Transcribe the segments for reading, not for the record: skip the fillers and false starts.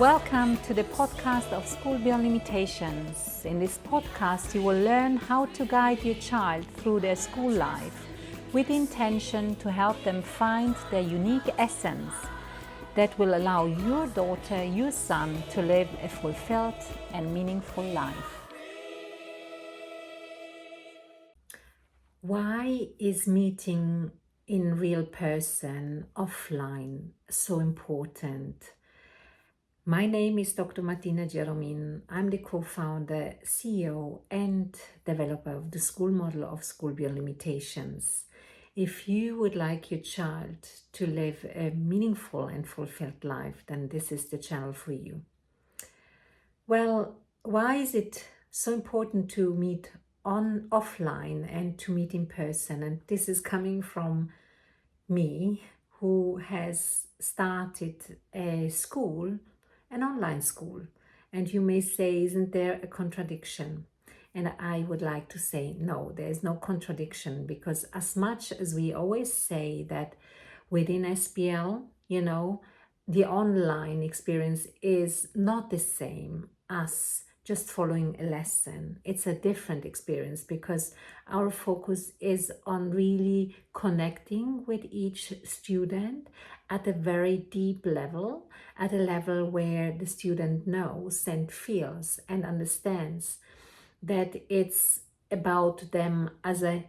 Welcome to the podcast of School Beyond Limitations. In this podcast, you will learn how to guide your child through their school life with the intention to help them find their unique essence that will allow your daughter, your son to live a fulfilled and meaningful life. Why is meeting in real person, offline, so important? My name is Dr. Martina. I'm the co-founder, CEO and developer of the school model of School Beyond Limitations. If you would like your child to live a meaningful and fulfilled life, then this is the channel for you. Well, why is it so important to meet offline and to meet in person? And this is coming from me, who has started a school, an online school. And you may say, isn't there a contradiction? And I would like to say, no, there is no contradiction, because as much as we always say that within SBL, the online experience is not the same as just following a lesson. It's a different experience because our focus is on really connecting with each student at a very deep level, at a level where the student knows and feels and understands that it's about them as an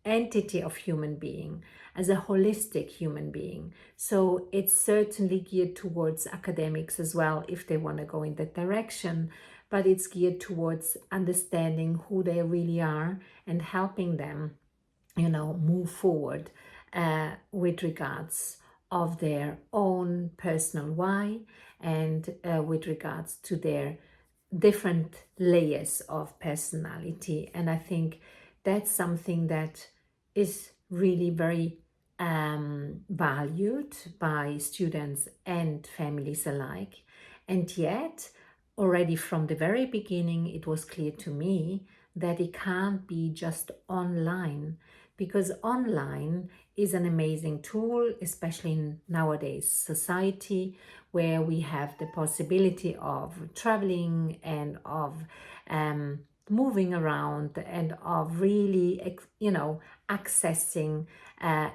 entity of human being, as a holistic human being. So it's certainly geared towards academics as well, if they want to go in that direction, but it's geared towards understanding who they really are and helping them, move forward with regards of their own personal why and with regards to their different layers of personality. And I think that's something that is really very valued by students and families alike. And yet, already from the very beginning, it was clear to me that it can't be just online, because online is an amazing tool, especially in nowadays society, where we have the possibility of traveling and of moving around and of really, accessing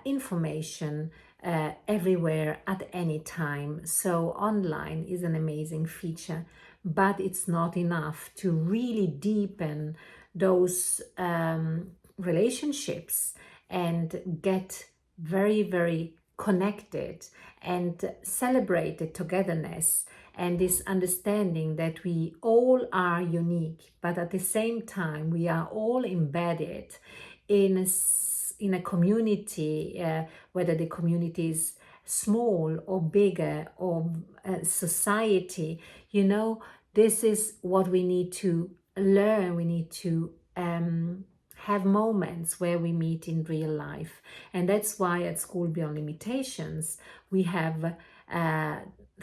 information everywhere at any time. So online is an amazing feature, but it's not enough to really deepen those relationships and get very, very connected and celebrate the togetherness and this understanding that we all are unique, but at the same time we are all embedded in a community, whether the community is small or bigger or society. This is what we need to learn. We need to have moments where we meet in real life. And that's why at School Beyond Limitations, we have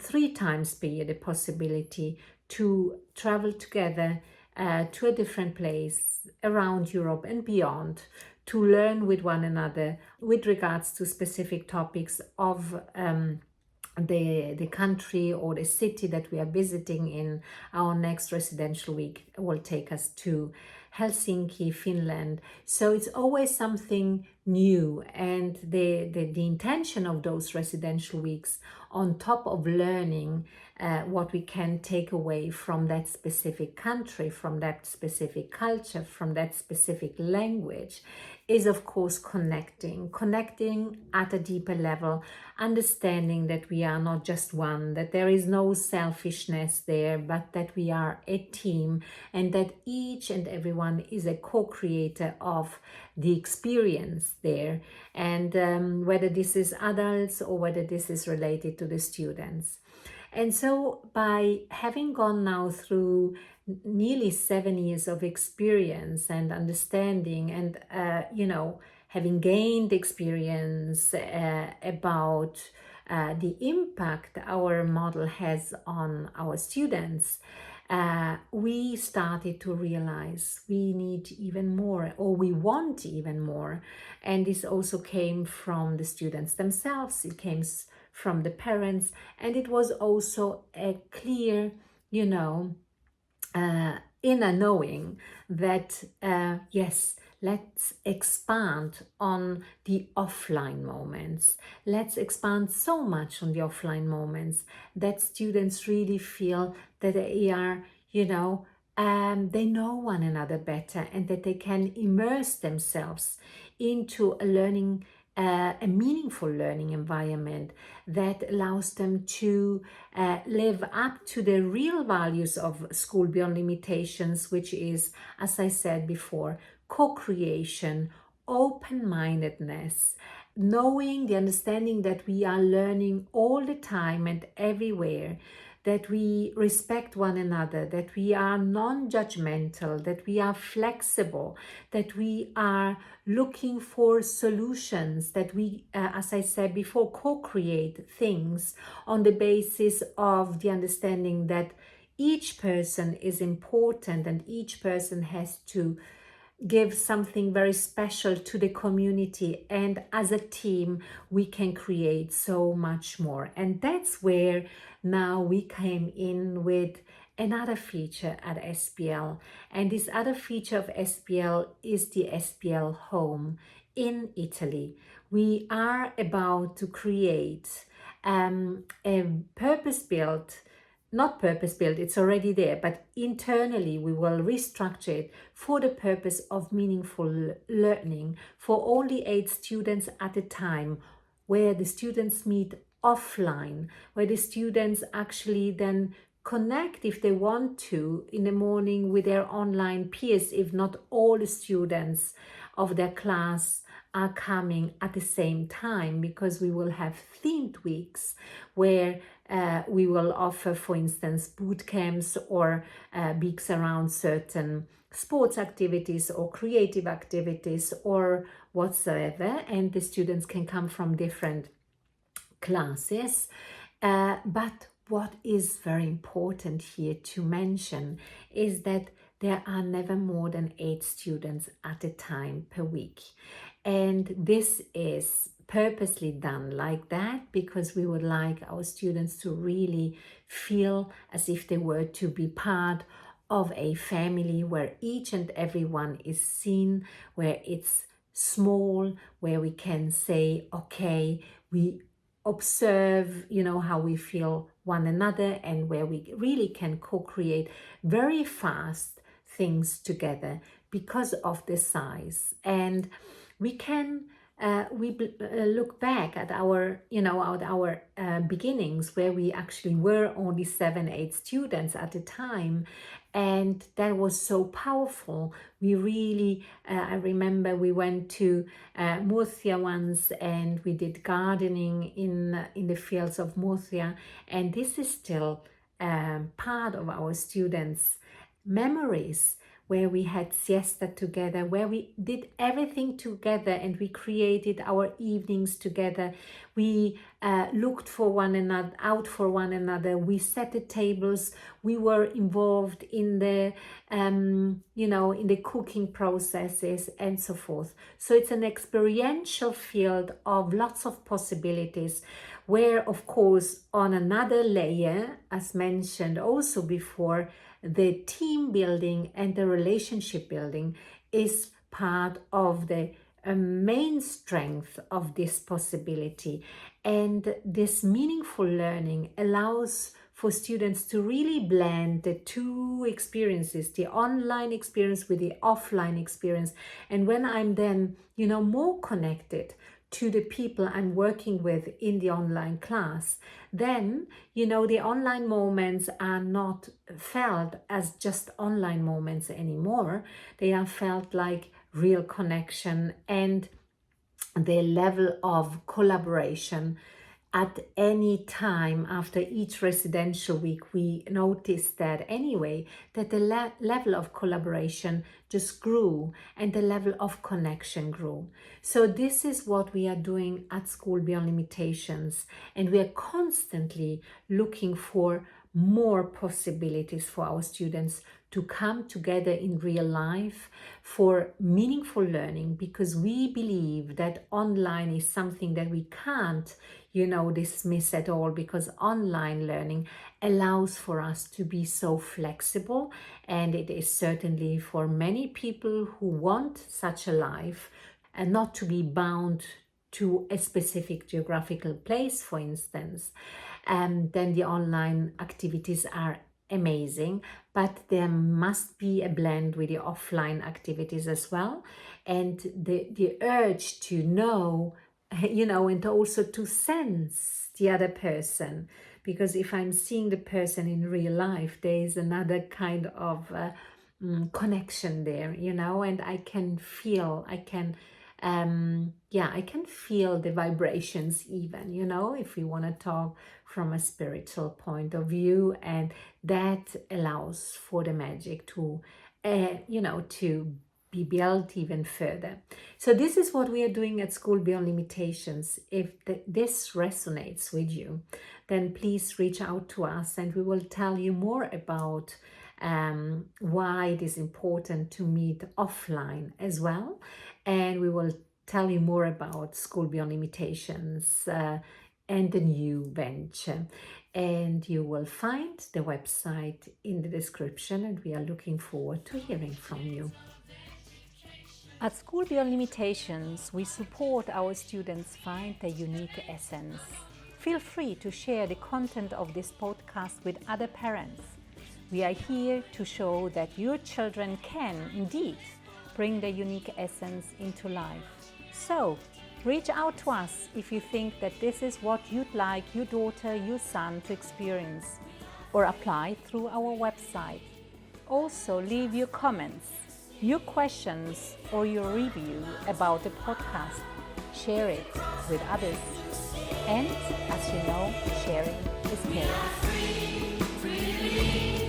3 times per year the possibility to travel together to a different place around Europe and beyond, to learn with one another with regards to specific topics of the country or the city that we are visiting in. Our next residential week will take us to Helsinki, Finland. So it's always something new, and the intention of those residential weeks, on top of learning what we can take away from that specific country, from that specific culture, from that specific language, is of course connecting at a deeper level, understanding that we are not just one, that there is no selfishness there, but that we are a team, and that each and everyone is a co-creator of the experience there, and whether this is adults or whether this is related to the students. And so by having gone now through nearly 7 years of experience and understanding and, having gained experience about the impact our model has on our students, we started to realize we need even more, or we want even more. And this also came from the students themselves. It came from the parents, and it was also a clear, you know, inner knowing that yes, let's expand on the offline moments. Let's expand so much on the offline moments that students really feel that they are, you know, they know one another better, and that they can immerse themselves into a learning, a meaningful learning environment that allows them to live up to the real values of School Beyond Limitations, which is, as I said before, co-creation, open-mindedness, knowing, the understanding that we are learning all the time and everywhere, that we respect one another, that we are non-judgmental, that we are flexible, that we are looking for solutions, that we, as I said before, co-create things on the basis of the understanding that each person is important and each person has to give something very special to the community, and as a team we can create so much more. And that's where now we came in with another feature at SBL, and this other feature of SBL is the SBL Home in Italy. We are about to create a purpose-built, not purpose-built, it's already there, but internally we will restructure it for the purpose of meaningful learning for only 8 students at a time, where the students meet offline, where the students actually then connect, if they want to, in the morning with their online peers, if not all the students of their class are coming at the same time, because we will have themed weeks where we will offer, for instance, boot camps or weeks around certain sports activities or creative activities or whatsoever, and the students can come from different classes. But what is very important here to mention is that there are never more than 8 students at a time per week. And this is purposely done like that because we would like our students to really feel as if they were to be part of a family where each and everyone is seen, where it's small, where we can say, okay, we observe, you know, how we feel one another, and where we really can co-create very fast things together because of the size. And we can look back at our, you know, at our beginnings, where we actually were only 7-8 students at a time, and that was so powerful. We really, I remember we went to Murcia once, and we did gardening in the fields of Murcia, and this is still part of our students' memories, where we had siesta together, where we did everything together, and we created our evenings together. We looked for one another, out for one another. We set the tables. We were involved in the, you know, in the cooking processes and so forth. So it's an experiential field of lots of possibilities, where, of course, on another layer, as mentioned also before, the team building and the relationship building is part of the main strength of this possibility. And this meaningful learning allows for students to really blend the two experiences, the online experience with the offline experience. And when I'm then, you know, more connected to the people I'm working with in the online class, then, you know, the online moments are not felt as just online moments anymore. They are felt like real connection, and the level of collaboration at any time after each residential week, we noticed that anyway, that the level of collaboration just grew and the level of connection grew. So this is what we are doing at School Beyond Limitations, and we are constantly looking for more possibilities for our students to come together in real life for meaningful learning, because we believe that online is something that we can't, dismiss at all, because online learning allows for us to be so flexible, and it is certainly for many people who want such a life and not to be bound to a specific geographical place, for instance. Then the online activities are amazing, but there must be a blend with the offline activities as well, and the urge to know, and also to sense the other person, because if I'm seeing the person in real life, there is another kind of connection there, and I can feel the vibrations even, if we want to talk from a spiritual point of view, and that allows for the magic to to be built even further. So this is what we are doing at School Beyond Limitations. If this resonates with you, then please reach out to us and we will tell you more about why it is important to meet offline as well. And we will tell you more about School Beyond Limitations and the new venture. And you will find the website in the description, and we are looking forward to hearing from you. At School Beyond Limitations, we support our students find their unique essence. Feel free to share the content of this podcast with other parents. We are here to show that your children can indeed bring their unique essence into life. So, reach out to us if you think that this is what you'd like your daughter, your son to experience, or apply through our website. Also, leave your comments, your questions, or your review about the podcast. Share it with others. And as you know, sharing is caring.